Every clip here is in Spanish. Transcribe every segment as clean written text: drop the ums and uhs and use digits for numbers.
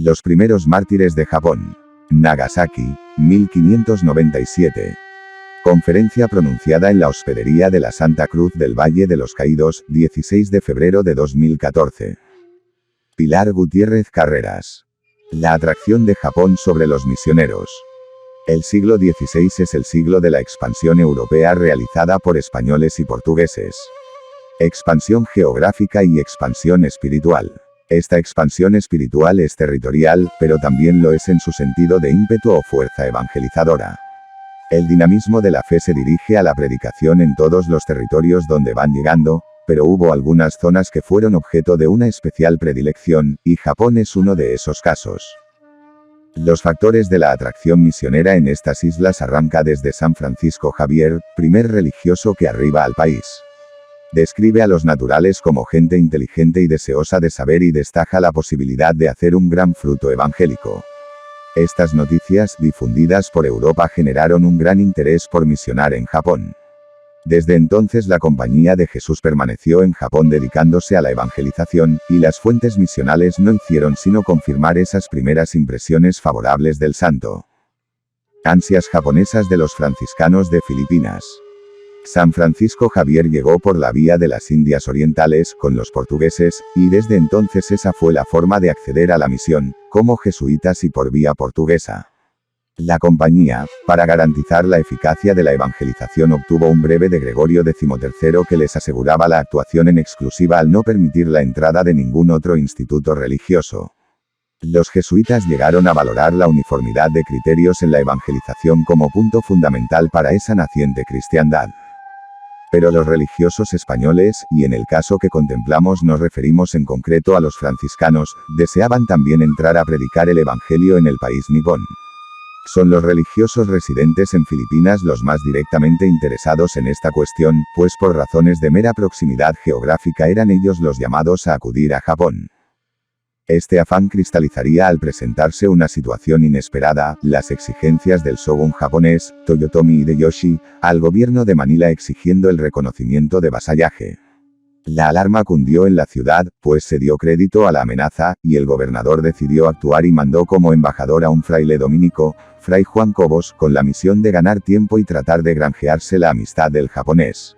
Los primeros mártires de Japón. Nagasaki, 1597. Conferencia pronunciada en la Hospedería de la Santa Cruz del Valle de los Caídos, 16 de febrero de 2014. Pilar Gutiérrez Carreras. La atracción de Japón sobre los misioneros. El siglo XVI es el siglo de la expansión europea realizada por españoles y portugueses. Expansión geográfica y expansión espiritual. Esta expansión espiritual es territorial, pero también lo es en su sentido de ímpetu o fuerza evangelizadora. El dinamismo de la fe se dirige a la predicación en todos los territorios donde van llegando, pero hubo algunas zonas que fueron objeto de una especial predilección, y Japón es uno de esos casos. Los factores de la atracción misionera en estas islas arranca desde San Francisco Javier, primer religioso que arriba al país. Describe a los naturales como gente inteligente y deseosa de saber y destaca la posibilidad de hacer un gran fruto evangélico. Estas noticias, difundidas por Europa, generaron un gran interés por misionar en Japón. Desde entonces la Compañía de Jesús permaneció en Japón dedicándose a la evangelización, y las fuentes misionales no hicieron sino confirmar esas primeras impresiones favorables del santo. Ansias japonesas de los franciscanos de Filipinas. San Francisco Javier llegó por la vía de las Indias Orientales, con los portugueses, y desde entonces esa fue la forma de acceder a la misión, como jesuitas y por vía portuguesa. La compañía, para garantizar la eficacia de la evangelización, obtuvo un breve de Gregorio XIII que les aseguraba la actuación en exclusiva al no permitir la entrada de ningún otro instituto religioso. Los jesuitas llegaron a valorar la uniformidad de criterios en la evangelización como punto fundamental para esa naciente cristiandad. Pero los religiosos españoles, y en el caso que contemplamos nos referimos en concreto a los franciscanos, deseaban también entrar a predicar el evangelio en el país nipón. Son los religiosos residentes en Filipinas los más directamente interesados en esta cuestión, pues por razones de mera proximidad geográfica eran ellos los llamados a acudir a Japón. Este afán cristalizaría al presentarse una situación inesperada, las exigencias del shogun japonés, Toyotomi Hideyoshi, al gobierno de Manila exigiendo el reconocimiento de vasallaje. La alarma cundió en la ciudad, pues se dio crédito a la amenaza, y el gobernador decidió actuar y mandó como embajador a un fraile dominico, Fray Juan Cobos, con la misión de ganar tiempo y tratar de granjearse la amistad del japonés.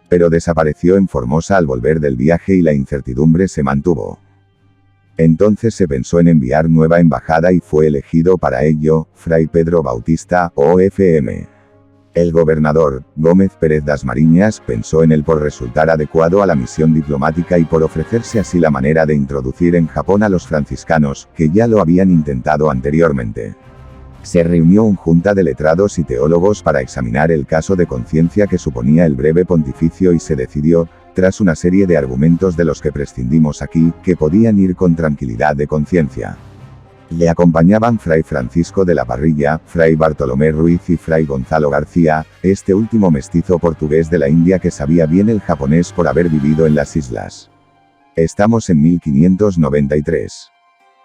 Pero desapareció en Formosa al volver del viaje y la incertidumbre se mantuvo. Entonces se pensó en enviar nueva embajada y fue elegido para ello, Fray Pedro Bautista, OFM. El gobernador, Gómez Pérez das Mariñas, pensó en él por resultar adecuado a la misión diplomática y por ofrecerse así la manera de introducir en Japón a los franciscanos, que ya lo habían intentado anteriormente. Se reunió una junta de letrados y teólogos para examinar el caso de conciencia que suponía el breve pontificio y se decidió, tras una serie de argumentos de los que prescindimos aquí, que podían ir con tranquilidad de conciencia. Le acompañaban Fray Francisco de la Parrilla, Fray Bartolomé Ruiz y Fray Gonzalo García, este último mestizo portugués de la India que sabía bien el japonés por haber vivido en las islas. Estamos en 1593.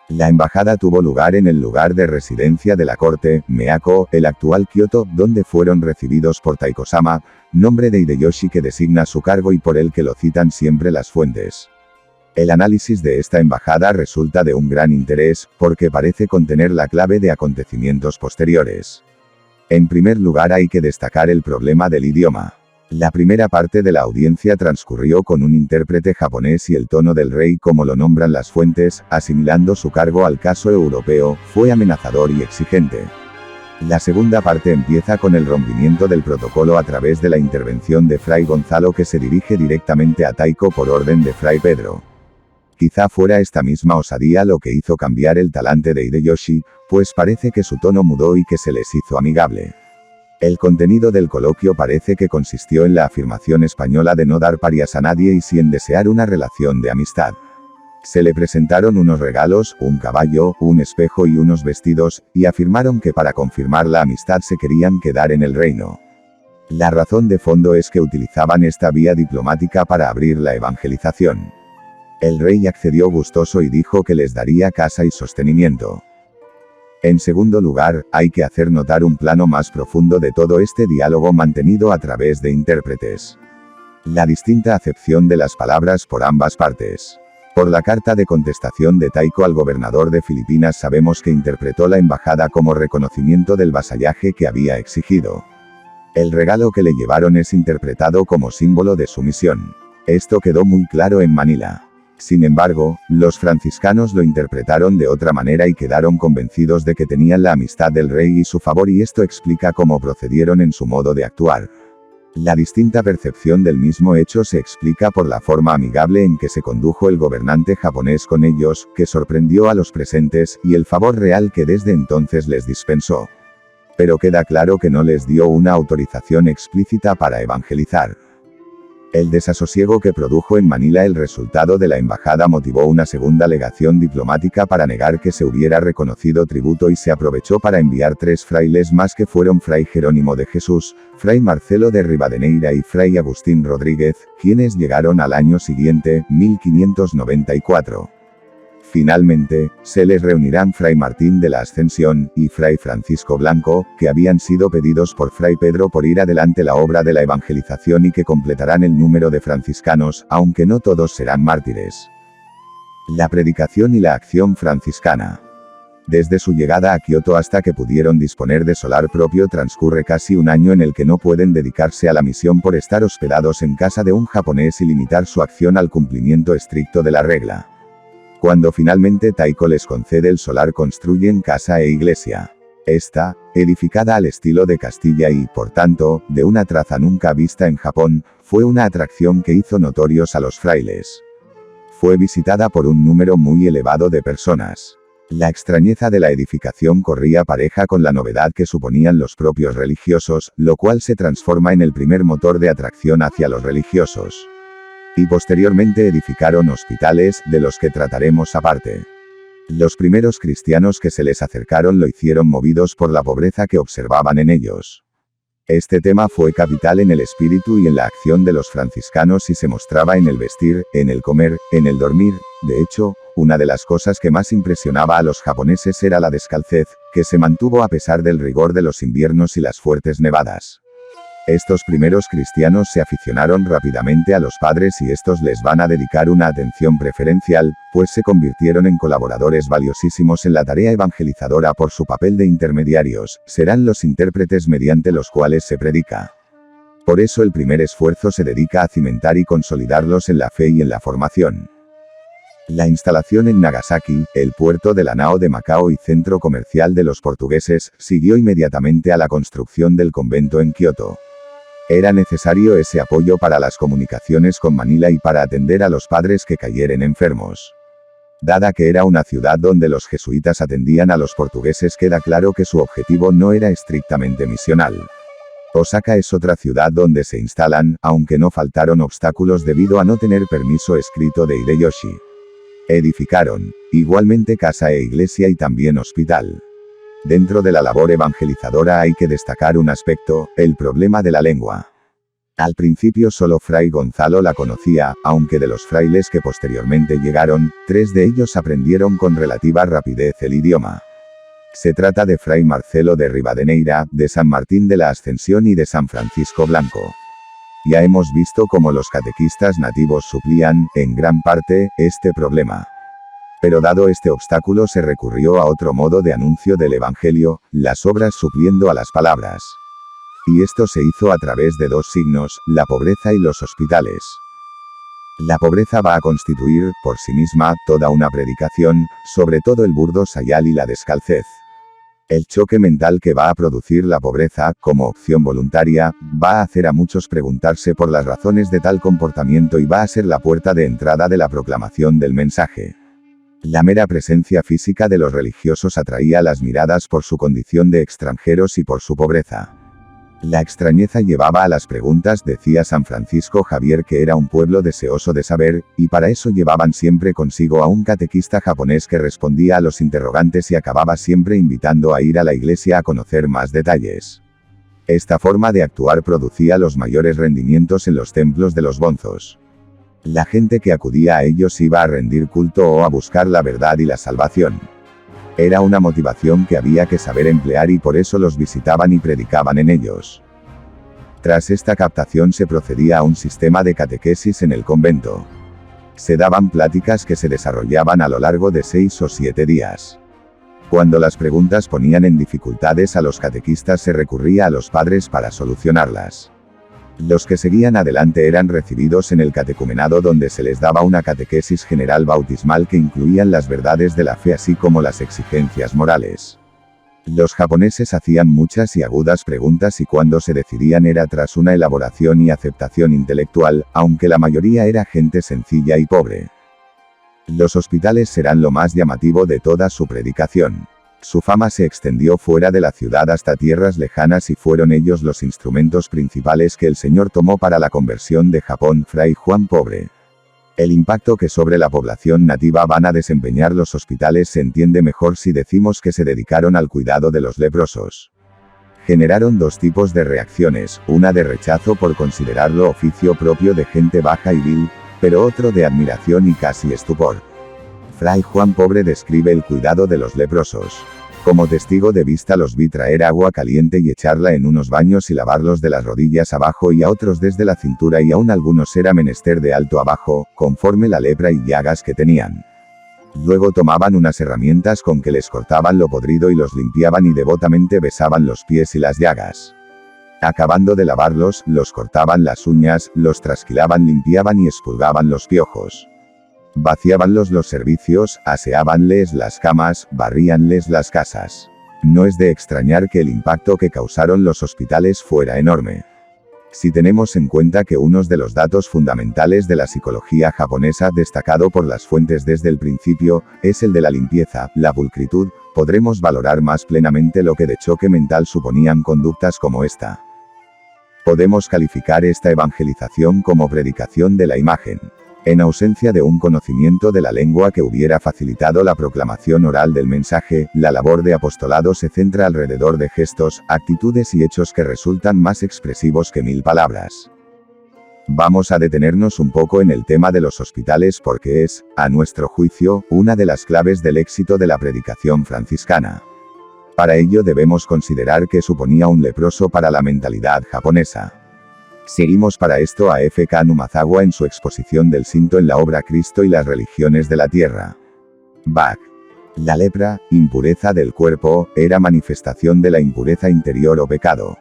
La embajada tuvo lugar en el lugar de residencia de la corte, Meako, el actual Kioto, donde fueron recibidos por Taiko-sama, nombre de Hideyoshi que designa su cargo y por el que lo citan siempre las fuentes. El análisis de esta embajada resulta de un gran interés, porque parece contener la clave de acontecimientos posteriores. En primer lugar hay que destacar el problema del idioma. La primera parte de la audiencia transcurrió con un intérprete japonés y el tono del rey, como lo nombran las fuentes, asimilando su cargo al caso europeo, fue amenazador y exigente. La segunda parte empieza con el rompimiento del protocolo a través de la intervención de Fray Gonzalo que se dirige directamente a Taiko por orden de Fray Pedro. Quizá fuera esta misma osadía lo que hizo cambiar el talante de Hideyoshi, pues parece que su tono mudó y que se les hizo amigable. El contenido del coloquio parece que consistió en la afirmación española de no dar parias a nadie y sí en desear una relación de amistad. Se le presentaron unos regalos, un caballo, un espejo y unos vestidos, y afirmaron que para confirmar la amistad se querían quedar en el reino. La razón de fondo es que utilizaban esta vía diplomática para abrir la evangelización. El rey accedió gustoso y dijo que les daría casa y sostenimiento. En segundo lugar, hay que hacer notar un plano más profundo de todo este diálogo mantenido a través de intérpretes. La distinta acepción de las palabras por ambas partes. Por la carta de contestación de Taiko al gobernador de Filipinas sabemos que interpretó la embajada como reconocimiento del vasallaje que había exigido. El regalo que le llevaron es interpretado como símbolo de sumisión. Esto quedó muy claro en Manila. Sin embargo, los franciscanos lo interpretaron de otra manera y quedaron convencidos de que tenían la amistad del rey y su favor, y esto explica cómo procedieron en su modo de actuar. La distinta percepción del mismo hecho se explica por la forma amigable en que se condujo el gobernante japonés con ellos, que sorprendió a los presentes, y el favor real que desde entonces les dispensó. Pero queda claro que no les dio una autorización explícita para evangelizar. El desasosiego que produjo en Manila el resultado de la embajada motivó una segunda legación diplomática para negar que se hubiera reconocido tributo, y se aprovechó para enviar 3 frailes más, que fueron Fray Jerónimo de Jesús, Fray Marcelo de Rivadeneira y Fray Agustín Rodríguez, quienes llegaron al año siguiente, 1594. Finalmente, se les reunirán Fray Martín de la Ascensión y Fray Francisco Blanco, que habían sido pedidos por Fray Pedro por ir adelante la obra de la evangelización y que completarán el número de franciscanos, aunque no todos serán mártires. La predicación y la acción franciscana. Desde su llegada a Kioto hasta que pudieron disponer de solar propio transcurre casi un año en el que no pueden dedicarse a la misión por estar hospedados en casa de un japonés y limitar su acción al cumplimiento estricto de la regla. Cuando finalmente Taiko les concede el solar, construyen casa e iglesia. Esta, edificada al estilo de Castilla y, por tanto, de una traza nunca vista en Japón, fue una atracción que hizo notorios a los frailes. Fue visitada por un número muy elevado de personas. La extrañeza de la edificación corría pareja con la novedad que suponían los propios religiosos, lo cual se transforma en el primer motor de atracción hacia los religiosos. Y posteriormente edificaron hospitales, de los que trataremos aparte. Los primeros cristianos que se les acercaron lo hicieron movidos por la pobreza que observaban en ellos. Este tema fue capital en el espíritu y en la acción de los franciscanos y se mostraba en el vestir, en el comer, en el dormir. De hecho, una de las cosas que más impresionaba a los japoneses era la descalcez, que se mantuvo a pesar del rigor de los inviernos y las fuertes nevadas. Estos primeros cristianos se aficionaron rápidamente a los padres y estos les van a dedicar una atención preferencial, pues se convirtieron en colaboradores valiosísimos en la tarea evangelizadora por su papel de intermediarios, serán los intérpretes mediante los cuales se predica. Por eso el primer esfuerzo se dedica a cimentar y consolidarlos en la fe y en la formación. La instalación en Nagasaki, el puerto de la Nao de Macao y centro comercial de los portugueses, siguió inmediatamente a la construcción del convento en Kioto. Era necesario ese apoyo para las comunicaciones con Manila y para atender a los padres que cayeren enfermos. Dada que era una ciudad donde los jesuitas atendían a los portugueses, queda claro que su objetivo no era estrictamente misional. Osaka es otra ciudad donde se instalan, aunque no faltaron obstáculos debido a no tener permiso escrito de Hideyoshi. Edificaron, igualmente, casa e iglesia y también hospital. Dentro de la labor evangelizadora hay que destacar un aspecto, el problema de la lengua. Al principio solo Fray Gonzalo la conocía, aunque de los frailes que posteriormente llegaron, 3 de ellos aprendieron con relativa rapidez el idioma. Se trata de Fray Marcelo de Rivadeneira, de San Martín de la Ascensión y de San Francisco Blanco. Ya hemos visto cómo los catequistas nativos suplían, en gran parte, este problema. Pero dado este obstáculo se recurrió a otro modo de anuncio del Evangelio, las obras supliendo a las palabras. Y esto se hizo a través de 2 signos, la pobreza y los hospitales. La pobreza va a constituir, por sí misma, toda una predicación, sobre todo el burdo sayal y la descalcez. El choque mental que va a producir la pobreza, como opción voluntaria, va a hacer a muchos preguntarse por las razones de tal comportamiento y va a ser la puerta de entrada de la proclamación del mensaje. La mera presencia física de los religiosos atraía las miradas por su condición de extranjeros y por su pobreza. La extrañeza llevaba a las preguntas, decía San Francisco Javier, que era un pueblo deseoso de saber, y para eso llevaban siempre consigo a un catequista japonés que respondía a los interrogantes y acababa siempre invitando a ir a la iglesia a conocer más detalles. Esta forma de actuar producía los mayores rendimientos en los templos de los bonzos. La gente que acudía a ellos iba a rendir culto o a buscar la verdad y la salvación. Era una motivación que había que saber emplear y por eso los visitaban y predicaban en ellos. Tras esta captación se procedía a un sistema de catequesis en el convento. Se daban pláticas que se desarrollaban a lo largo de 6 o 7 días. Cuando las preguntas ponían en dificultades a los catequistas se recurría a los padres para solucionarlas. Los que seguían adelante eran recibidos en el catecumenado, donde se les daba una catequesis general bautismal que incluían las verdades de la fe así como las exigencias morales. Los japoneses hacían muchas y agudas preguntas y cuando se decidían era tras una elaboración y aceptación intelectual, aunque la mayoría era gente sencilla y pobre. Los hospitales serán lo más llamativo de toda su predicación. Su fama se extendió fuera de la ciudad hasta tierras lejanas y fueron ellos los instrumentos principales que el Señor tomó para la conversión de Japón. Fray Juan Pobre. El impacto que sobre la población nativa van a desempeñar los hospitales se entiende mejor si decimos que se dedicaron al cuidado de los leprosos. Generaron dos tipos de reacciones, una de rechazo por considerarlo oficio propio de gente baja y vil, pero otro de admiración y casi estupor. Fray Juan Pobre describe el cuidado de los leprosos. Como testigo de vista los vi traer agua caliente y echarla en unos baños y lavarlos de las rodillas abajo y a otros desde la cintura y aún algunos era menester de alto abajo, conforme la lepra y llagas que tenían. Luego tomaban unas herramientas con que les cortaban lo podrido y los limpiaban y devotamente besaban los pies y las llagas. Acabando de lavarlos, los cortaban las uñas, los trasquilaban, limpiaban y expurgaban los piojos. Vaciábanlos los servicios, aseábanles las camas, barríanles las casas. No es de extrañar que el impacto que causaron los hospitales fuera enorme. Si tenemos en cuenta que uno de los datos fundamentales de la psicología japonesa destacado por las fuentes desde el principio, es el de la limpieza, la pulcritud, podremos valorar más plenamente lo que de choque mental suponían conductas como esta. Podemos calificar esta evangelización como predicación de la imagen. En ausencia de un conocimiento de la lengua que hubiera facilitado la proclamación oral del mensaje, la labor de apostolado se centra alrededor de gestos, actitudes y hechos que resultan más expresivos que 1000 palabras. Vamos a detenernos un poco en el tema de los hospitales porque es, a nuestro juicio, una de las claves del éxito de la predicación franciscana. Para ello debemos considerar qué suponía un leproso para la mentalidad japonesa. Seguimos para esto a F.K. Numazawa en su exposición del Shinto en la obra Cristo y las religiones de la tierra. Bach. La lepra, impureza del cuerpo, era manifestación de la impureza interior o pecado.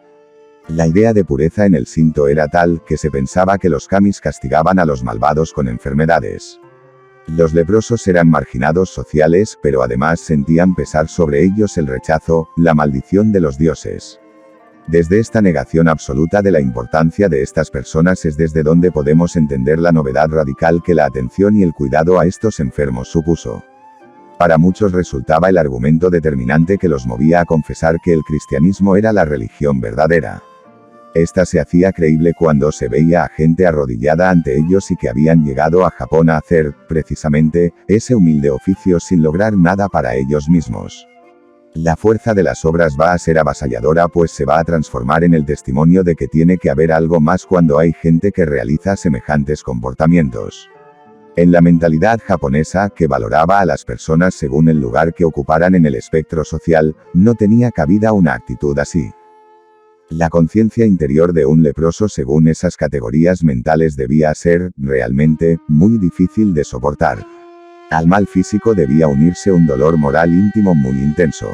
La idea de pureza en el Shinto era tal, que se pensaba que los kamis castigaban a los malvados con enfermedades. Los leprosos eran marginados sociales, pero además sentían pesar sobre ellos el rechazo, la maldición de los dioses. Desde esta negación absoluta de la importancia de estas personas es desde donde podemos entender la novedad radical que la atención y el cuidado a estos enfermos supuso. Para muchos resultaba el argumento determinante que los movía a confesar que el cristianismo era la religión verdadera. Esta se hacía creíble cuando se veía a gente arrodillada ante ellos y que habían llegado a Japón a hacer, precisamente, ese humilde oficio sin lograr nada para ellos mismos. La fuerza de las obras va a ser avasalladora pues se va a transformar en el testimonio de que tiene que haber algo más cuando hay gente que realiza semejantes comportamientos. En la mentalidad japonesa, que valoraba a las personas según el lugar que ocuparan en el espectro social, no tenía cabida una actitud así. La conciencia interior de un leproso según esas categorías mentales debía ser, realmente, muy difícil de soportar. Al mal físico debía unirse un dolor moral íntimo muy intenso.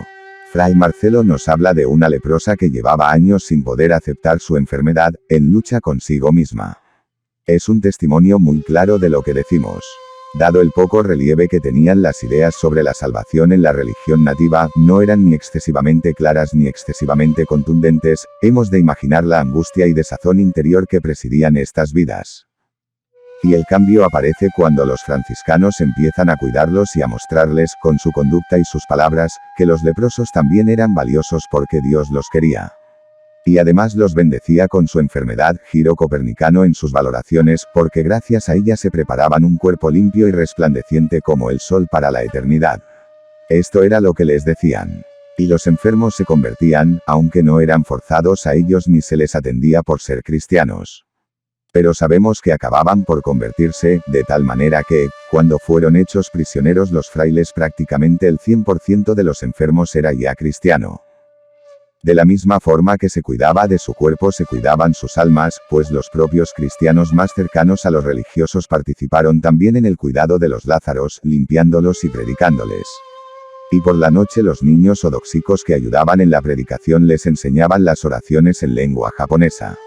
Fray Marcelo nos habla de una leprosa que llevaba años sin poder aceptar su enfermedad, en lucha consigo misma. Es un testimonio muy claro de lo que decimos. Dado el poco relieve que tenían las ideas sobre la salvación en la religión nativa, no eran ni excesivamente claras ni excesivamente contundentes, hemos de imaginar la angustia y desazón interior que presidían estas vidas. Y el cambio aparece cuando los franciscanos empiezan a cuidarlos y a mostrarles, con su conducta y sus palabras, que los leprosos también eran valiosos porque Dios los quería. Y además los bendecía con su enfermedad, giro copernicano en sus valoraciones, porque gracias a ella se preparaban un cuerpo limpio y resplandeciente como el sol para la eternidad. Esto era lo que les decían. Y los enfermos se convertían, aunque no eran forzados a ellos ni se les atendía por ser cristianos. Pero sabemos que acababan por convertirse, de tal manera que, cuando fueron hechos prisioneros los frailes prácticamente el 100% de los enfermos era ya cristiano. De la misma forma que se cuidaba de su cuerpo se cuidaban sus almas, pues los propios cristianos más cercanos a los religiosos participaron también en el cuidado de los lázaros, limpiándolos y predicándoles. Y por la noche los niños odóxicos que ayudaban en la predicación les enseñaban las oraciones en lengua japonesa.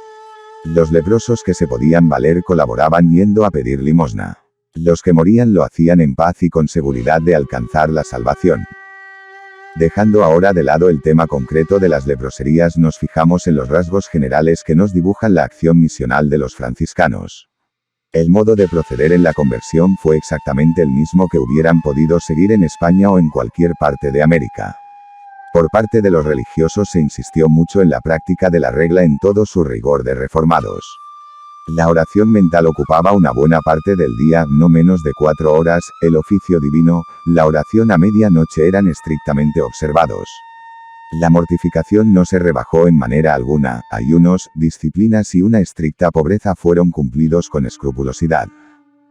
Los leprosos que se podían valer colaboraban yendo a pedir limosna. Los que morían lo hacían en paz y con seguridad de alcanzar la salvación. Dejando ahora de lado el tema concreto de las leproserías, nos fijamos en los rasgos generales que nos dibujan la acción misional de los franciscanos. El modo de proceder en la conversión fue exactamente el mismo que hubieran podido seguir en España o en cualquier parte de América. Por parte de los religiosos se insistió mucho en la práctica de la regla en todo su rigor de reformados. La oración mental ocupaba una buena parte del día, no menos de 4 horas, el oficio divino, la oración a medianoche eran estrictamente observados. La mortificación no se rebajó en manera alguna, ayunos, disciplinas y una estricta pobreza fueron cumplidos con escrupulosidad.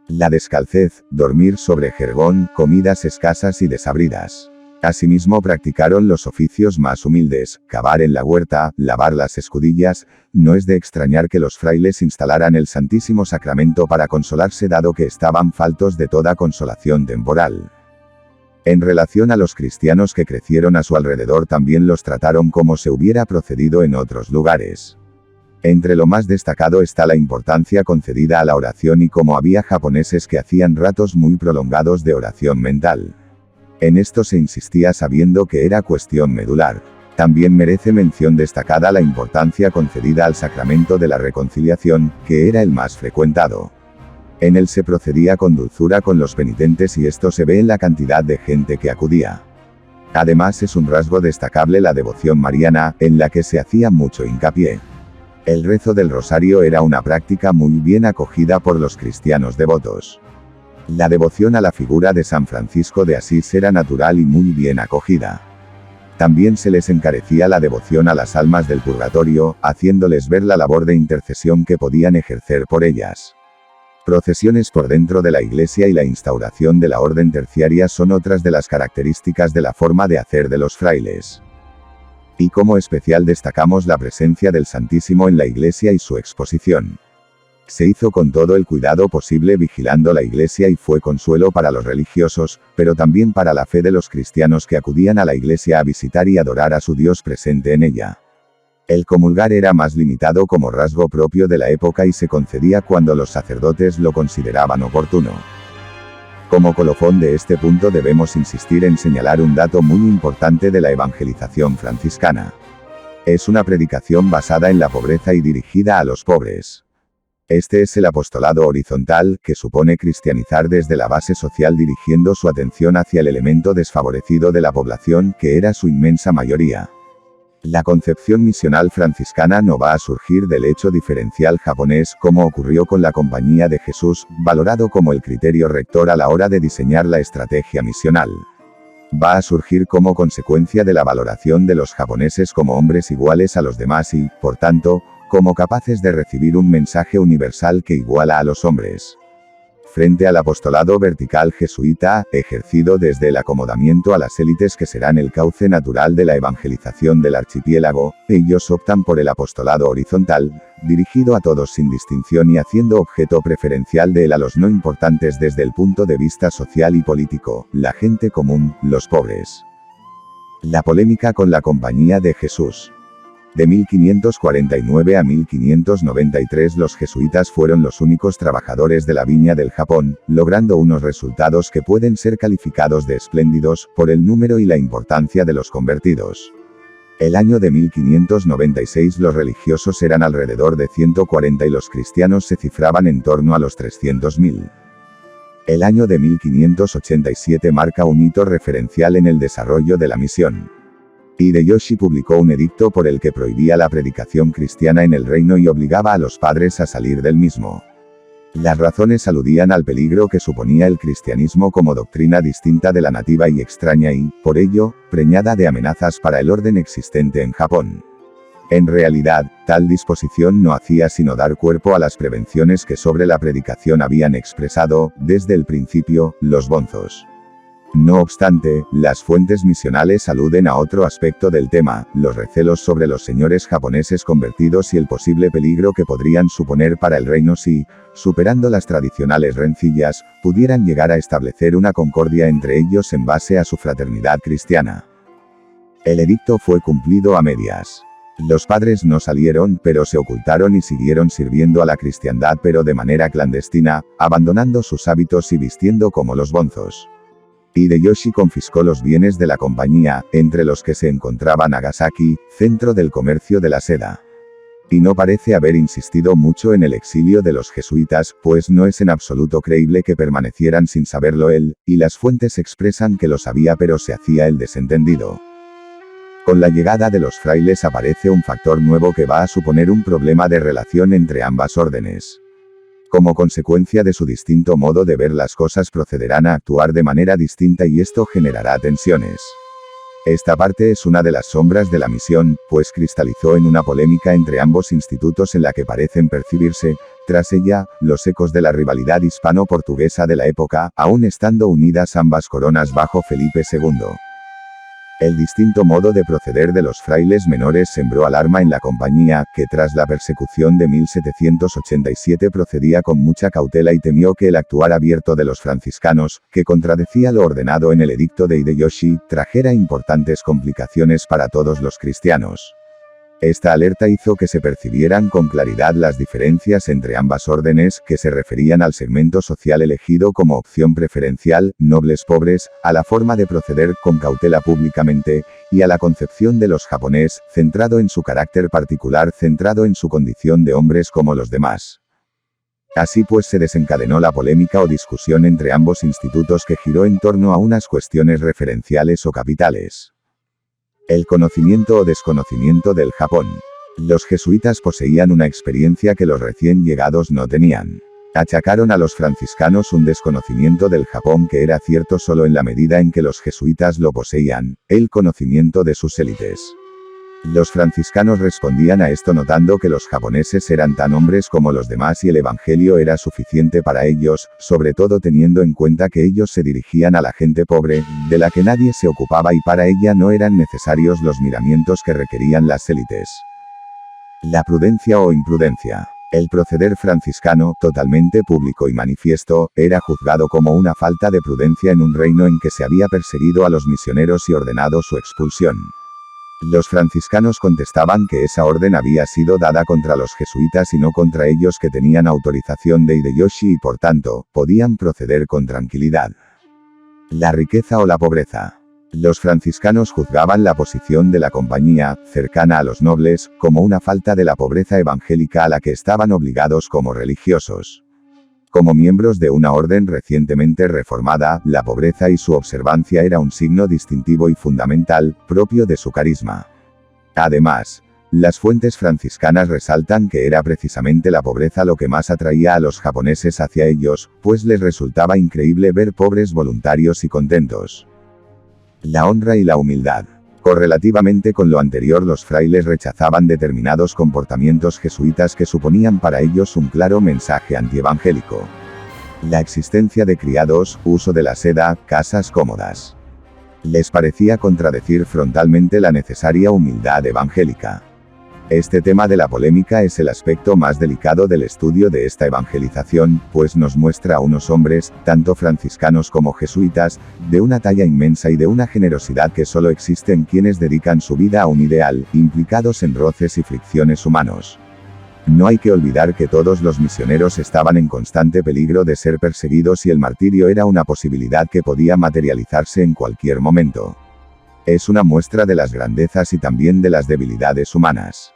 La descalcez, dormir sobre jergón, comidas escasas y desabridas. Asimismo practicaron los oficios más humildes, cavar en la huerta, lavar las escudillas. No es de extrañar que los frailes instalaran el Santísimo Sacramento para consolarse, dado que estaban faltos de toda consolación temporal. En relación a los cristianos que crecieron a su alrededor, también los trataron como se hubiera procedido en otros lugares. Entre lo más destacado está la importancia concedida a la oración, y como había japoneses que hacían ratos muy prolongados de oración mental. En esto se insistía sabiendo que era cuestión medular. También merece mención destacada la importancia concedida al sacramento de la reconciliación, que era el más frecuentado. En él se procedía con dulzura con los penitentes y esto se ve en la cantidad de gente que acudía. Además es un rasgo destacable la devoción mariana, en la que se hacía mucho hincapié. El rezo del rosario era una práctica muy bien acogida por los cristianos devotos. La devoción a la figura de San Francisco de Asís era natural y muy bien acogida. También se les encarecía la devoción a las almas del purgatorio, haciéndoles ver la labor de intercesión que podían ejercer por ellas. Procesiones por dentro de la iglesia y la instauración de la orden terciaria son otras de las características de la forma de hacer de los frailes. Y como especial destacamos la presencia del Santísimo en la iglesia y su exposición. Se hizo con todo el cuidado posible vigilando la iglesia y fue consuelo para los religiosos, pero también para la fe de los cristianos que acudían a la iglesia a visitar y adorar a su Dios presente en ella. El comulgar era más limitado como rasgo propio de la época y se concedía cuando los sacerdotes lo consideraban oportuno. Como colofón de este punto debemos insistir en señalar un dato muy importante de la evangelización franciscana. Es una predicación basada en la pobreza y dirigida a los pobres. Este es el apostolado horizontal, que supone cristianizar desde la base social dirigiendo su atención hacia el elemento desfavorecido de la población, que era su inmensa mayoría. La concepción misional franciscana no va a surgir del hecho diferencial japonés, como ocurrió con la Compañía de Jesús, valorado como el criterio rector a la hora de diseñar la estrategia misional. Va a surgir como consecuencia de la valoración de los japoneses como hombres iguales a los demás y, por tanto, como capaces de recibir un mensaje universal que iguala a los hombres. Frente al apostolado vertical jesuita, ejercido desde el acomodamiento a las élites que serán el cauce natural de la evangelización del archipiélago, ellos optan por el apostolado horizontal, dirigido a todos sin distinción y haciendo objeto preferencial de él a los no importantes desde el punto de vista social y político, la gente común, los pobres. La polémica con la Compañía de Jesús. De 1549 a 1593 los jesuitas fueron los únicos trabajadores de la viña del Japón, logrando unos resultados que pueden ser calificados de espléndidos, por el número y la importancia de los convertidos. El año de 1596 los religiosos eran alrededor de 140 y los cristianos se cifraban en torno a los 300.000. El año de 1587 marca un hito referencial en el desarrollo de la misión. Hideyoshi publicó un edicto por el que prohibía la predicación cristiana en el reino y obligaba a los padres a salir del mismo. Las razones aludían al peligro que suponía el cristianismo como doctrina distinta de la nativa y extraña y, por ello, preñada de amenazas para el orden existente en Japón. En realidad, tal disposición no hacía sino dar cuerpo a las prevenciones que sobre la predicación habían expresado, desde el principio, los bonzos. No obstante, las fuentes misionales aluden a otro aspecto del tema, los recelos sobre los señores japoneses convertidos y el posible peligro que podrían suponer para el reino si, superando las tradicionales rencillas, pudieran llegar a establecer una concordia entre ellos en base a su fraternidad cristiana. El edicto fue cumplido a medias. Los padres no salieron, pero se ocultaron y siguieron sirviendo a la cristiandad pero de manera clandestina, abandonando sus hábitos y vistiendo como los bonzos. Hideyoshi confiscó los bienes de la compañía, entre los que se encontraba Nagasaki, centro del comercio de la seda. Y no parece haber insistido mucho en el exilio de los jesuitas, pues no es en absoluto creíble que permanecieran sin saberlo él, y las fuentes expresan que lo sabía pero se hacía el desentendido. Con la llegada de los frailes aparece un factor nuevo que va a suponer un problema de relación entre ambas órdenes. Como consecuencia de su distinto modo de ver las cosas procederán a actuar de manera distinta y esto generará tensiones. Esta parte es una de las sombras de la misión, pues cristalizó en una polémica entre ambos institutos en la que parecen percibirse, tras ella, los ecos de la rivalidad hispano-portuguesa de la época, aún estando unidas ambas coronas bajo Felipe II. El distinto modo de proceder de los frailes menores sembró alarma en la compañía, que tras la persecución de 1787 procedía con mucha cautela y temió que el actuar abierto de los franciscanos, que contradecía lo ordenado en el edicto de Hideyoshi, trajera importantes complicaciones para todos los cristianos. Esta alerta hizo que se percibieran con claridad las diferencias entre ambas órdenes, que se referían al segmento social elegido como opción preferencial, nobles pobres, a la forma de proceder con cautela públicamente, y a la concepción de los japonés, centrado en su carácter particular, centrado en su condición de hombres como los demás. Así pues se desencadenó la polémica o discusión entre ambos institutos que giró en torno a unas cuestiones referenciales o capitales. El conocimiento o desconocimiento del Japón. Los jesuitas poseían una experiencia que los recién llegados no tenían. Achacaron a los franciscanos un desconocimiento del Japón que era cierto solo en la medida en que los jesuitas lo poseían, el conocimiento de sus élites. Los franciscanos respondían a esto notando que los japoneses eran tan hombres como los demás y el evangelio era suficiente para ellos, sobre todo teniendo en cuenta que ellos se dirigían a la gente pobre, de la que nadie se ocupaba y para ella no eran necesarios los miramientos que requerían las élites. La prudencia o imprudencia. El proceder franciscano, totalmente público y manifiesto, era juzgado como una falta de prudencia en un reino en que se había perseguido a los misioneros y ordenado su expulsión. Los franciscanos contestaban que esa orden había sido dada contra los jesuitas y no contra ellos que tenían autorización de Hideyoshi y por tanto, podían proceder con tranquilidad. La riqueza o la pobreza. Los franciscanos juzgaban la posición de la compañía, cercana a los nobles, como una falta de la pobreza evangélica a la que estaban obligados como religiosos. Como miembros de una orden recientemente reformada, la pobreza y su observancia era un signo distintivo y fundamental, propio de su carisma. Además, las fuentes franciscanas resaltan que era precisamente la pobreza lo que más atraía a los japoneses hacia ellos, pues les resultaba increíble ver pobres voluntarios y contentos. La honra y la humildad. Correlativamente con lo anterior, los frailes rechazaban determinados comportamientos jesuitas que suponían para ellos un claro mensaje antievangélico. La existencia de criados, uso de la seda, casas cómodas. Les parecía contradecir frontalmente la necesaria humildad evangélica. Este tema de la polémica es el aspecto más delicado del estudio de esta evangelización, pues nos muestra a unos hombres, tanto franciscanos como jesuitas, de una talla inmensa y de una generosidad que solo existe en quienes dedican su vida a un ideal, implicados en roces y fricciones humanos. No hay que olvidar que todos los misioneros estaban en constante peligro de ser perseguidos y el martirio era una posibilidad que podía materializarse en cualquier momento. Es una muestra de las grandezas y también de las debilidades humanas.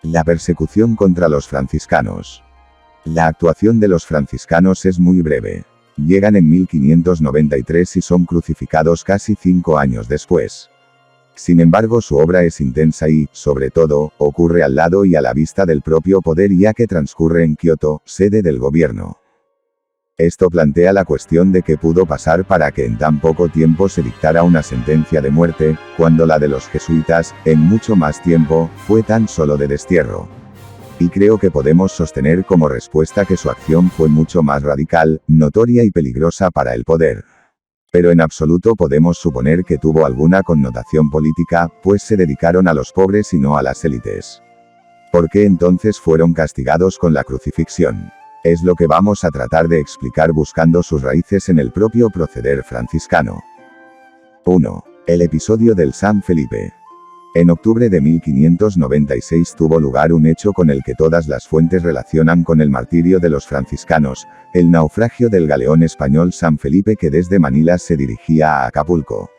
La persecución contra los franciscanos. La actuación de los franciscanos es muy breve. Llegan en 1593 y son crucificados casi 5 años después. Sin embargo, su obra es intensa y, sobre todo, ocurre al lado y a la vista del propio poder ya que transcurre en Kioto, sede del gobierno. Esto plantea la cuestión de qué pudo pasar para que en tan poco tiempo se dictara una sentencia de muerte, cuando la de los jesuitas, en mucho más tiempo, fue tan solo de destierro. Y creo que podemos sostener como respuesta que su acción fue mucho más radical, notoria y peligrosa para el poder. Pero en absoluto podemos suponer que tuvo alguna connotación política, pues se dedicaron a los pobres y no a las élites. ¿Por qué entonces fueron castigados con la crucifixión? Es lo que vamos a tratar de explicar buscando sus raíces en el propio proceder franciscano. 1. El episodio del San Felipe. En octubre de 1596 tuvo lugar un hecho con el que todas las fuentes relacionan con el martirio de los franciscanos, el naufragio del galeón español San Felipe que desde Manila se dirigía a Acapulco.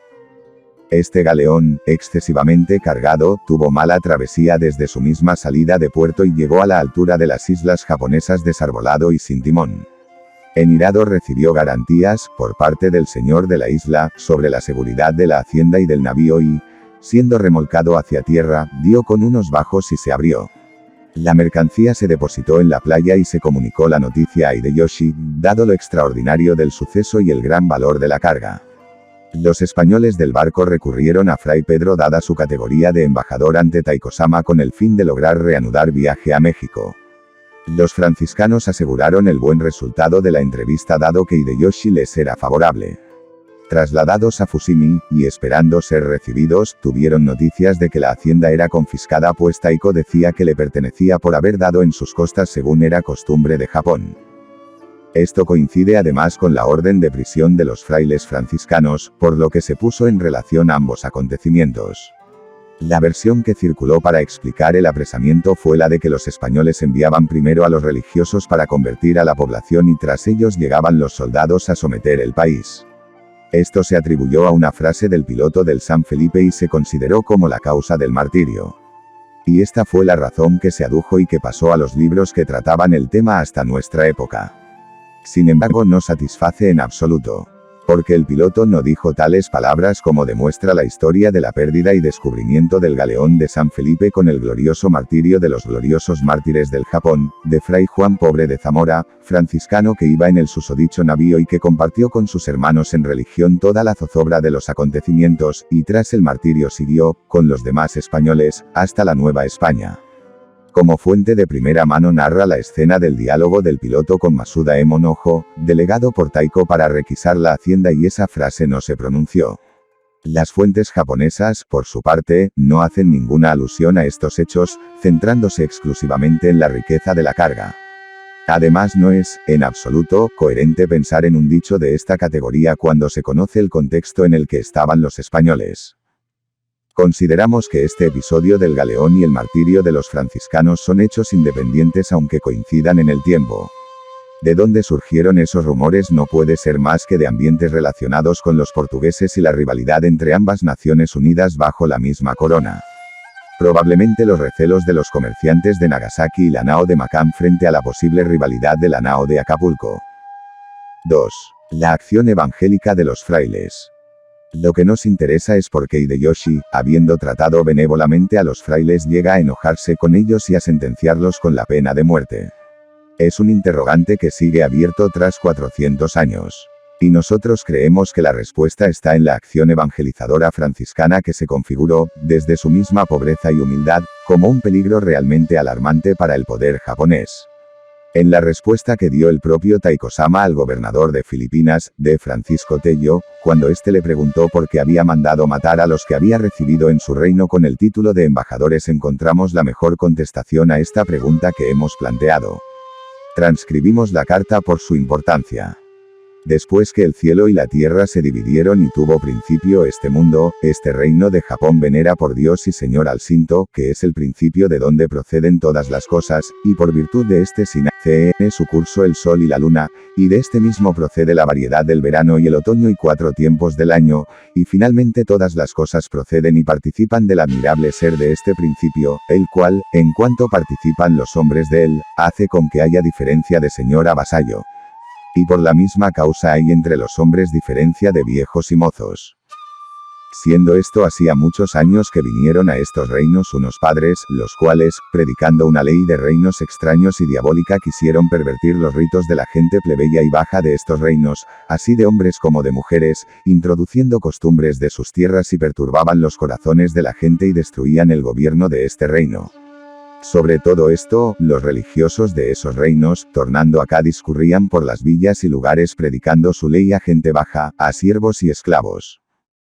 Este galeón, excesivamente cargado, tuvo mala travesía desde su misma salida de puerto y llegó a la altura de las islas japonesas desarbolado y sin timón. Enirado recibió garantías, por parte del señor de la isla, sobre la seguridad de la hacienda y del navío y, siendo remolcado hacia tierra, dio con unos bajos y se abrió. La mercancía se depositó en la playa y se comunicó la noticia a Hideyoshi, dado lo extraordinario del suceso y el gran valor de la carga. Los españoles del barco recurrieron a Fray Pedro dada su categoría de embajador ante Taiko-sama con el fin de lograr reanudar viaje a México. Los franciscanos aseguraron el buen resultado de la entrevista dado que Hideyoshi les era favorable. Trasladados a Fushimi, y esperando ser recibidos, tuvieron noticias de que la hacienda era confiscada pues Taiko decía que le pertenecía por haber dado en sus costas según era costumbre de Japón. Esto coincide además con la orden de prisión de los frailes franciscanos, por lo que se puso en relación ambos acontecimientos. La versión que circuló para explicar el apresamiento fue la de que los españoles enviaban primero a los religiosos para convertir a la población y tras ellos llegaban los soldados a someter el país. Esto se atribuyó a una frase del piloto del San Felipe y se consideró como la causa del martirio. Y esta fue la razón que se adujo y que pasó a los libros que trataban el tema hasta nuestra época. Sin embargo, no satisface en absoluto. Porque el piloto no dijo tales palabras como demuestra la historia de la pérdida y descubrimiento del galeón de San Felipe con el glorioso martirio de los gloriosos mártires del Japón, de Fray Juan Pobre de Zamora, franciscano que iba en el susodicho navío y que compartió con sus hermanos en religión toda la zozobra de los acontecimientos, y tras el martirio siguió, con los demás españoles, hasta la Nueva España. Como fuente de primera mano narra la escena del diálogo del piloto con Masuda Emon Ojo, delegado por Taiko para requisar la hacienda y esa frase no se pronunció. Las fuentes japonesas, por su parte, no hacen ninguna alusión a estos hechos, centrándose exclusivamente en la riqueza de la carga. Además no es, en absoluto, coherente pensar en un dicho de esta categoría cuando se conoce el contexto en el que estaban los españoles. Consideramos que este episodio del galeón y el martirio de los franciscanos son hechos independientes aunque coincidan en el tiempo. De dónde surgieron esos rumores no puede ser más que de ambientes relacionados con los portugueses y la rivalidad entre ambas naciones unidas bajo la misma corona. Probablemente los recelos de los comerciantes de Nagasaki y la Nao de Macán frente a la posible rivalidad de la Nao de Acapulco. 2. La acción evangélica de los frailes. Lo que nos interesa es por qué Hideyoshi, habiendo tratado benévolamente a los frailes, llega a enojarse con ellos y a sentenciarlos con la pena de muerte. Es un interrogante que sigue abierto tras 400 años. Y nosotros creemos que la respuesta está en la acción evangelizadora franciscana que se configuró, desde su misma pobreza y humildad, como un peligro realmente alarmante para el poder japonés. En la respuesta que dio el propio Taiko-sama al gobernador de Filipinas, de Francisco Tello, cuando éste le preguntó por qué había mandado matar a los que había recibido en su reino con el título de embajadores, encontramos la mejor contestación a esta pregunta que hemos planteado. Transcribimos la carta por su importancia. Después que el cielo y la tierra se dividieron y tuvo principio este mundo, este reino de Japón venera por Dios y Señor al Shinto, que es el principio de donde proceden todas las cosas, y por virtud de este sin en su curso el sol y la luna, y de este mismo procede la variedad del verano y el otoño y 4 tiempos del año, y finalmente todas las cosas proceden y participan del admirable ser de este principio, el cual, en cuanto participan los hombres de él, hace con que haya diferencia de señor a vasallo. Y por la misma causa hay entre los hombres diferencia de viejos y mozos. Siendo esto hacía muchos años que vinieron a estos reinos unos padres, los cuales, predicando una ley de reinos extraños y diabólica, quisieron pervertir los ritos de la gente plebeya y baja de estos reinos, así de hombres como de mujeres, introduciendo costumbres de sus tierras y perturbaban los corazones de la gente y destruían el gobierno de este reino. Sobre todo esto, los religiosos de esos reinos, tornando acá, discurrían por las villas y lugares predicando su ley a gente baja, a siervos y esclavos.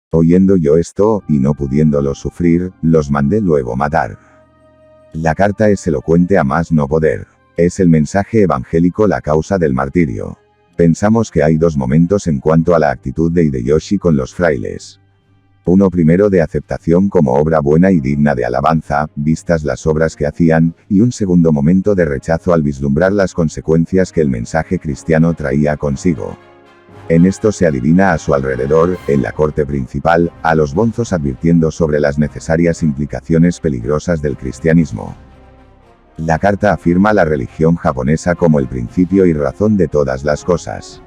Oyendo yo esto, y no pudiéndolo sufrir, los mandé luego matar. La carta es elocuente a más no poder. Es el mensaje evangélico la causa del martirio. Pensamos que hay dos momentos en cuanto a la actitud de Hideyoshi con los frailes. Uno primero de aceptación como obra buena y digna de alabanza, vistas las obras que hacían, y un segundo momento de rechazo al vislumbrar las consecuencias que el mensaje cristiano traía consigo. En esto se adivina a su alrededor, en la corte principal, a los bonzos advirtiendo sobre las necesarias implicaciones peligrosas del cristianismo. La carta afirma la religión japonesa como el principio y razón de todas las cosas.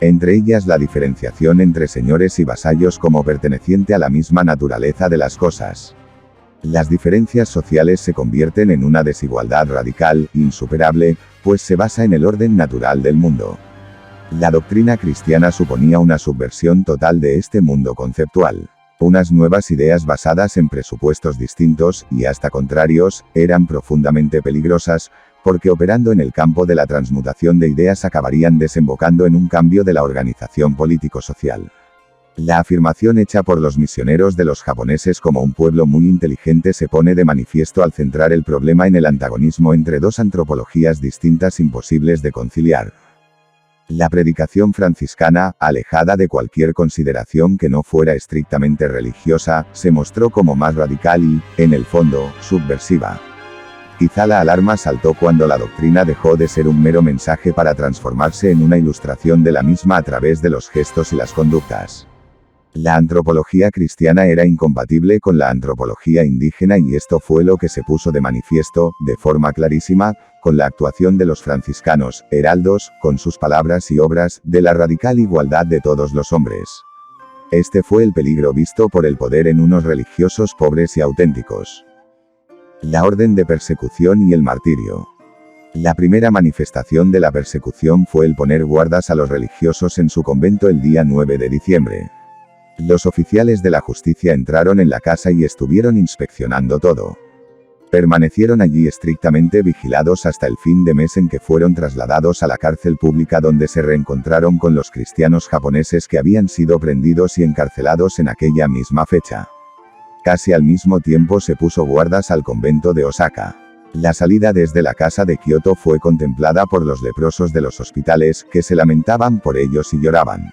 Entre ellas la diferenciación entre señores y vasallos como perteneciente a la misma naturaleza de las cosas. Las diferencias sociales se convierten en una desigualdad radical, insuperable, pues se basa en el orden natural del mundo. La doctrina cristiana suponía una subversión total de este mundo conceptual. Unas nuevas ideas basadas en presupuestos distintos, y hasta contrarios, eran profundamente peligrosas, porque operando en el campo de la transmutación de ideas acabarían desembocando en un cambio de la organización político-social. La afirmación hecha por los misioneros de los japoneses como un pueblo muy inteligente se pone de manifiesto al centrar el problema en el antagonismo entre dos antropologías distintas imposibles de conciliar. La predicación franciscana, alejada de cualquier consideración que no fuera estrictamente religiosa, se mostró como más radical y, en el fondo, subversiva. Quizá la alarma saltó cuando la doctrina dejó de ser un mero mensaje para transformarse en una ilustración de la misma a través de los gestos y las conductas. La antropología cristiana era incompatible con la antropología indígena y esto fue lo que se puso de manifiesto, de forma clarísima, con la actuación de los franciscanos, heraldos, con sus palabras y obras, de la radical igualdad de todos los hombres. Este fue el peligro visto por el poder en unos religiosos pobres y auténticos. La orden de persecución y el martirio. La primera manifestación de la persecución fue el poner guardas a los religiosos en su convento el día 9 de diciembre. Los oficiales de la justicia entraron en la casa y estuvieron inspeccionando todo. Permanecieron allí estrictamente vigilados hasta el fin de mes en que fueron trasladados a la cárcel pública donde se reencontraron con los cristianos japoneses que habían sido prendidos y encarcelados en aquella misma fecha. Casi al mismo tiempo se puso guardas al convento de Osaka. La salida desde la casa de Kioto fue contemplada por los leprosos de los hospitales, que se lamentaban por ellos y lloraban.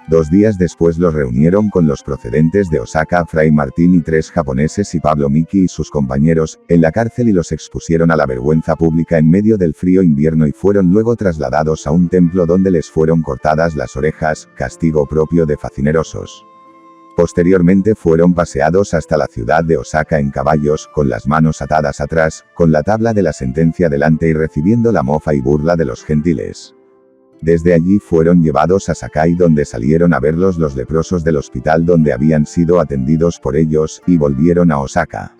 2 días después los reunieron con los procedentes de Osaka, Fray Martín y 3 japoneses y Pablo Miki y sus compañeros, en la cárcel y los expusieron a la vergüenza pública en medio del frío invierno y fueron luego trasladados a un templo donde les fueron cortadas las orejas, castigo propio de facinerosos. Posteriormente fueron paseados hasta la ciudad de Osaka en caballos, con las manos atadas atrás, con la tabla de la sentencia delante y recibiendo la mofa y burla de los gentiles. Desde allí fueron llevados a Sakai donde salieron a verlos los leprosos del hospital donde habían sido atendidos por ellos, y volvieron a Osaka.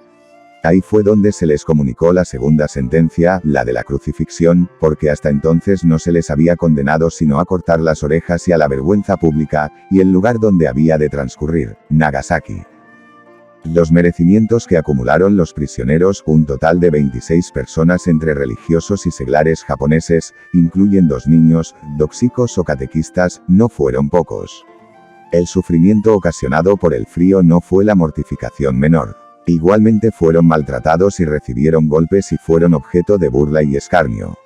Ahí fue donde se les comunicó la segunda sentencia, la de la crucifixión, porque hasta entonces no se les había condenado sino a cortar las orejas y a la vergüenza pública, y el lugar donde había de transcurrir, Nagasaki. Los merecimientos que acumularon los prisioneros, un total de 26 personas entre religiosos y seglares japoneses, incluyen 2 niños, doxicos o catequistas, no fueron pocos. El sufrimiento ocasionado por el frío no fue la mortificación menor. Igualmente fueron maltratados y recibieron golpes y fueron objeto de burla y escarnio.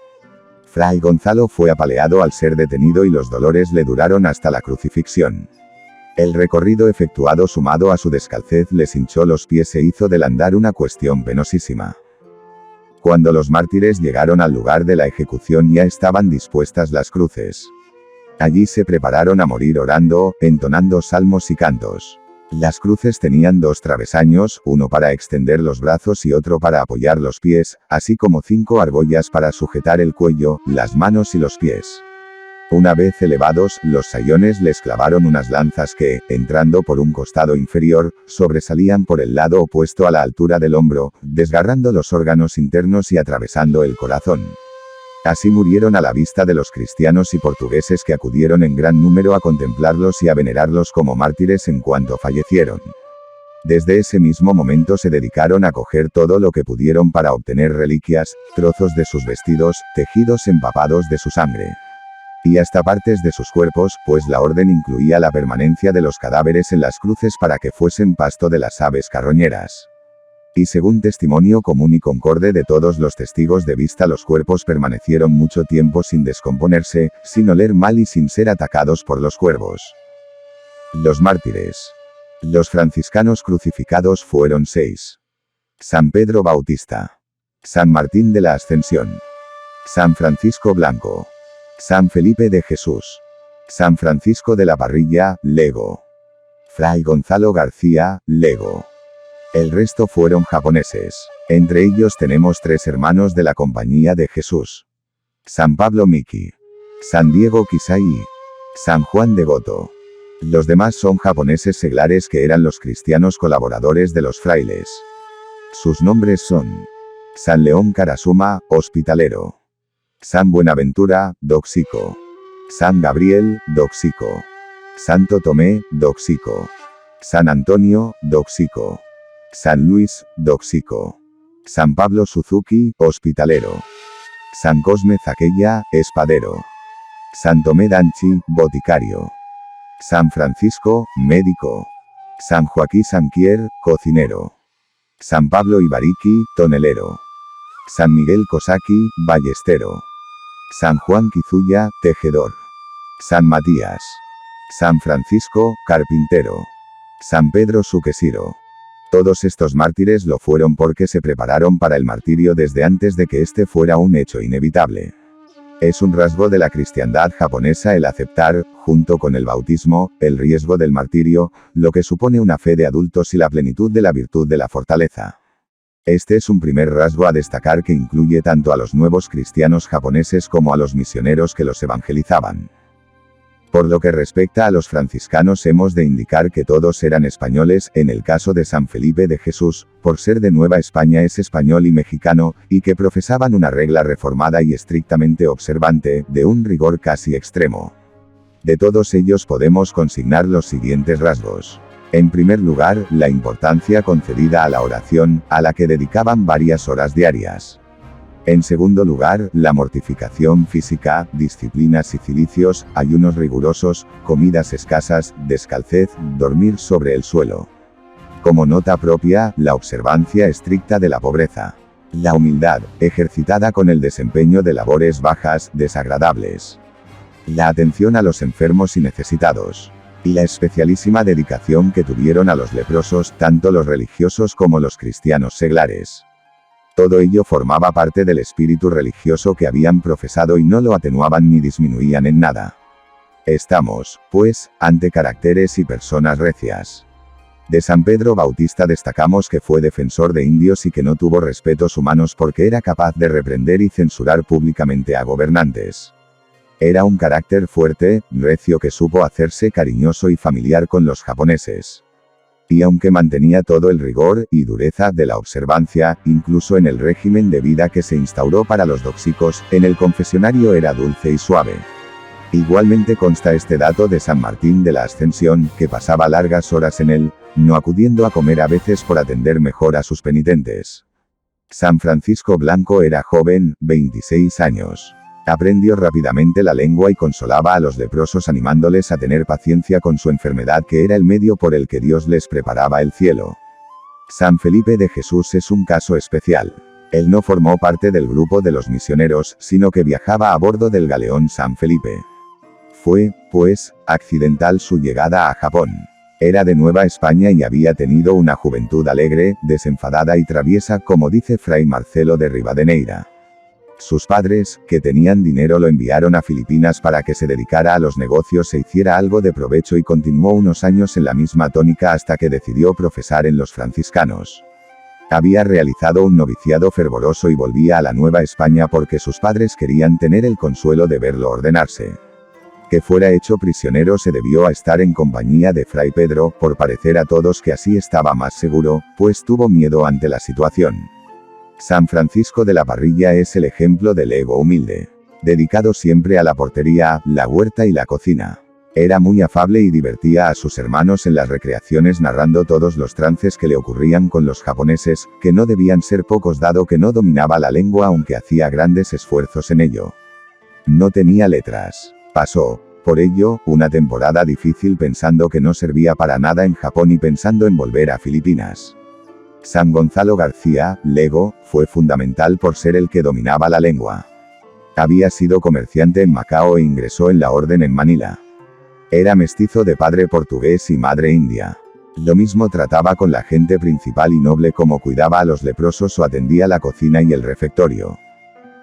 Fray Gonzalo fue apaleado al ser detenido y los dolores le duraron hasta la crucifixión. El recorrido efectuado sumado a su descalcez les hinchó los pies e hizo del andar una cuestión penosísima. Cuando los mártires llegaron al lugar de la ejecución ya estaban dispuestas las cruces. Allí se prepararon a morir orando, entonando salmos y cantos. Las cruces tenían 2 travesaños, uno para extender los brazos y otro para apoyar los pies, así como 5 argollas para sujetar el cuello, las manos y los pies. Una vez elevados, los sayones les clavaron unas lanzas que, entrando por un costado inferior, sobresalían por el lado opuesto a la altura del hombro, desgarrando los órganos internos y atravesando el corazón. Así murieron a la vista de los cristianos y portugueses que acudieron en gran número a contemplarlos y a venerarlos como mártires en cuanto fallecieron. Desde ese mismo momento se dedicaron a coger todo lo que pudieron para obtener reliquias, trozos de sus vestidos, tejidos empapados de su sangre. Y hasta partes de sus cuerpos, pues la orden incluía la permanencia de los cadáveres en las cruces para que fuesen pasto de las aves carroñeras. Y según testimonio común y concorde de todos los testigos de vista, los cuerpos permanecieron mucho tiempo sin descomponerse, sin oler mal y sin ser atacados por los cuervos. Los mártires. Los franciscanos crucificados fueron 6. San Pedro Bautista. San Martín de la Ascensión. San Francisco Blanco. San Felipe de Jesús. San Francisco de la Parrilla, Lego. Fray Gonzalo García, Lego. El resto fueron japoneses. Entre ellos tenemos 3 hermanos de la Compañía de Jesús. San Pablo Miki. San Diego Kisai. San Juan de Goto. Los demás son japoneses seglares que eran los cristianos colaboradores de los frailes. Sus nombres son: San León Karasuma, hospitalero. San Buenaventura, doxico. San Gabriel, doxico. Santo Tomé, doxico. San Antonio, doxico. San Luis, doxico. San Pablo Suzuki, hospitalero. San Cosme Zaqueya, espadero. San Tomé Danchi, boticario. San Francisco, médico. San Joaquín Sanquier, cocinero. San Pablo Ibariki, tonelero. San Miguel Kosaki, ballestero. San Juan Kizuya, tejedor. San Matías. San Francisco, carpintero. San Pedro Suquesiro. Todos estos mártires lo fueron porque se prepararon para el martirio desde antes de que este fuera un hecho inevitable. Es un rasgo de la cristiandad japonesa el aceptar, junto con el bautismo, el riesgo del martirio, lo que supone una fe de adultos y la plenitud de la virtud de la fortaleza. Este es un primer rasgo a destacar que incluye tanto a los nuevos cristianos japoneses como a los misioneros que los evangelizaban. Por lo que respecta a los franciscanos, hemos de indicar que todos eran españoles. En el caso de San Felipe de Jesús, por ser de Nueva España es español y mexicano, y que profesaban una regla reformada y estrictamente observante, de un rigor casi extremo. De todos ellos podemos consignar los siguientes rasgos. En primer lugar, la importancia concedida a la oración, a la que dedicaban varias horas diarias. En segundo lugar, la mortificación física, disciplinas y cilicios, ayunos rigurosos, comidas escasas, descalcez, dormir sobre el suelo. Como nota propia, la observancia estricta de la pobreza. La humildad, ejercitada con el desempeño de labores bajas, desagradables. La atención a los enfermos y necesitados. Y la especialísima dedicación que tuvieron a los leprosos, tanto los religiosos como los cristianos seglares. Todo ello formaba parte del espíritu religioso que habían profesado y no lo atenuaban ni disminuían en nada. Estamos, pues, ante caracteres y personas recias. De San Pedro Bautista destacamos que fue defensor de indios y que no tuvo respetos humanos porque era capaz de reprender y censurar públicamente a gobernantes. Era un carácter fuerte, recio, que supo hacerse cariñoso y familiar con los japoneses. Y aunque mantenía todo el rigor y dureza de la observancia, incluso en el régimen de vida que se instauró para los doxicos, en el confesionario era dulce y suave. Igualmente consta este dato de San Martín de la Ascensión, que pasaba largas horas en él, no acudiendo a comer a veces por atender mejor a sus penitentes. San Francisco Blanco era joven, 26 años. Aprendió rápidamente la lengua y consolaba a los leprosos animándoles a tener paciencia con su enfermedad, que era el medio por el que Dios les preparaba el cielo. San Felipe de Jesús es un caso especial. Él no formó parte del grupo de los misioneros, sino que viajaba a bordo del galeón San Felipe. Fue, pues, accidental su llegada a Japón. Era de Nueva España y había tenido una juventud alegre, desenfadada y traviesa, como dice Fray Marcelo de Rivadeneira. Sus padres, que tenían dinero, lo enviaron a Filipinas para que se dedicara a los negocios e hiciera algo de provecho, y continuó unos años en la misma tónica hasta que decidió profesar en los franciscanos. Había realizado un noviciado fervoroso y volvía a la Nueva España porque sus padres querían tener el consuelo de verlo ordenarse. Que fuera hecho prisionero se debió a estar en compañía de Fray Pedro, por parecer a todos que así estaba más seguro, pues tuvo miedo ante la situación. San Francisco de la Parrilla es el ejemplo del ego humilde, dedicado siempre a la portería, la huerta y la cocina. Era muy afable y divertía a sus hermanos en las recreaciones narrando todos los trances que le ocurrían con los japoneses, que no debían ser pocos dado que no dominaba la lengua aunque hacía grandes esfuerzos en ello. No tenía letras. Pasó, por ello, una temporada difícil pensando que no servía para nada en Japón y pensando en volver a Filipinas. San Gonzalo García, Lego, fue fundamental por ser el que dominaba la lengua. Había sido comerciante en Macao e ingresó en la orden en Manila. Era mestizo de padre portugués y madre india. Lo mismo trataba con la gente principal y noble como cuidaba a los leprosos o atendía la cocina y el refectorio.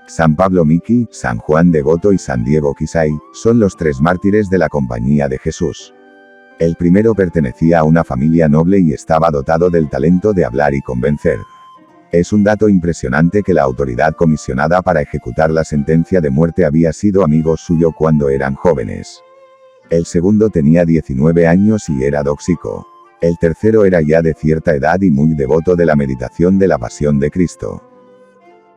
San Pablo Miki, San Juan de Goto y San Diego Kisai, son los 3 mártires de la Compañía de Jesús. El primero pertenecía a una familia noble y estaba dotado del talento de hablar y convencer. Es un dato impresionante que la autoridad comisionada para ejecutar la sentencia de muerte había sido amigo suyo cuando eran jóvenes. El segundo tenía 19 años y era dóxico. El tercero era ya de cierta edad y muy devoto de la meditación de la pasión de Cristo.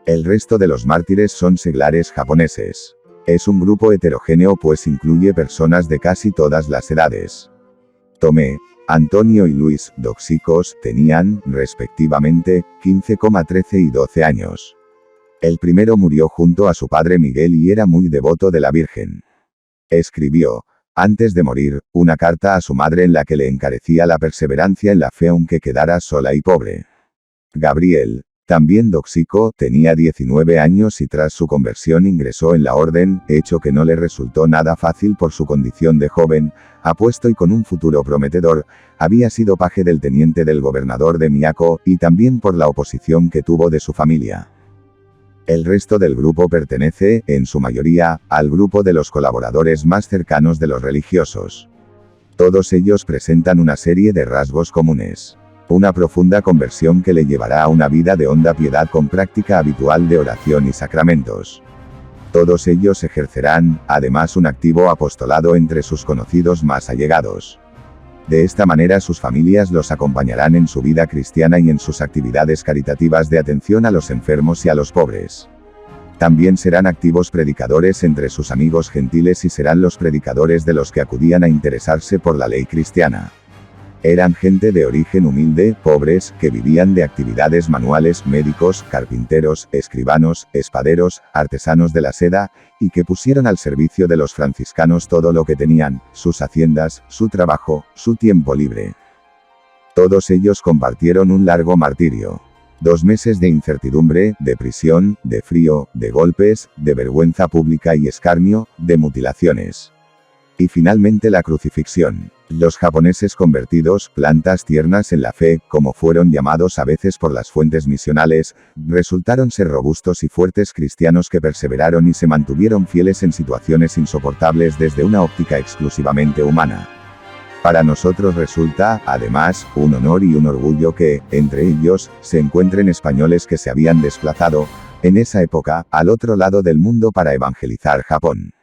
El resto de los mártires son seglares japoneses. Es un grupo heterogéneo pues incluye personas de casi todas las edades. Tomé, Antonio y Luis, dóxicos, tenían, respectivamente, 15,13 y 12 años. El primero murió junto a su padre Miguel y era muy devoto de la Virgen. Escribió, antes de morir, una carta a su madre en la que le encarecía la perseverancia en la fe aunque quedara sola y pobre. Gabriel, también dóxico, tenía 19 años y tras su conversión ingresó en la orden, hecho que no le resultó nada fácil por su condición de joven, apuesto y con un futuro prometedor, había sido paje del teniente del gobernador de Miyako, y también por la oposición que tuvo de su familia. El resto del grupo pertenece, en su mayoría, al grupo de los colaboradores más cercanos de los religiosos. Todos ellos presentan una serie de rasgos comunes. Una profunda conversión que le llevará a una vida de honda piedad con práctica habitual de oración y sacramentos. Todos ellos ejercerán, además, un activo apostolado entre sus conocidos más allegados. De esta manera sus familias los acompañarán en su vida cristiana y en sus actividades caritativas de atención a los enfermos y a los pobres. También serán activos predicadores entre sus amigos gentiles y serán los predicadores de los que acudían a interesarse por la ley cristiana. Eran gente de origen humilde, pobres, que vivían de actividades manuales, médicos, carpinteros, escribanos, espaderos, artesanos de la seda, y que pusieron al servicio de los franciscanos todo lo que tenían, sus haciendas, su trabajo, su tiempo libre. Todos ellos compartieron un largo martirio. 2 meses de incertidumbre, de prisión, de frío, de golpes, de vergüenza pública y escarnio, de mutilaciones. Y finalmente la crucifixión. Los japoneses convertidos, plantas tiernas en la fe, como fueron llamados a veces por las fuentes misionales, resultaron ser robustos y fuertes cristianos que perseveraron y se mantuvieron fieles en situaciones insoportables desde una óptica exclusivamente humana. Para nosotros resulta, además, un honor y un orgullo que, entre ellos, se encuentren españoles que se habían desplazado, en esa época, al otro lado del mundo para evangelizar Japón.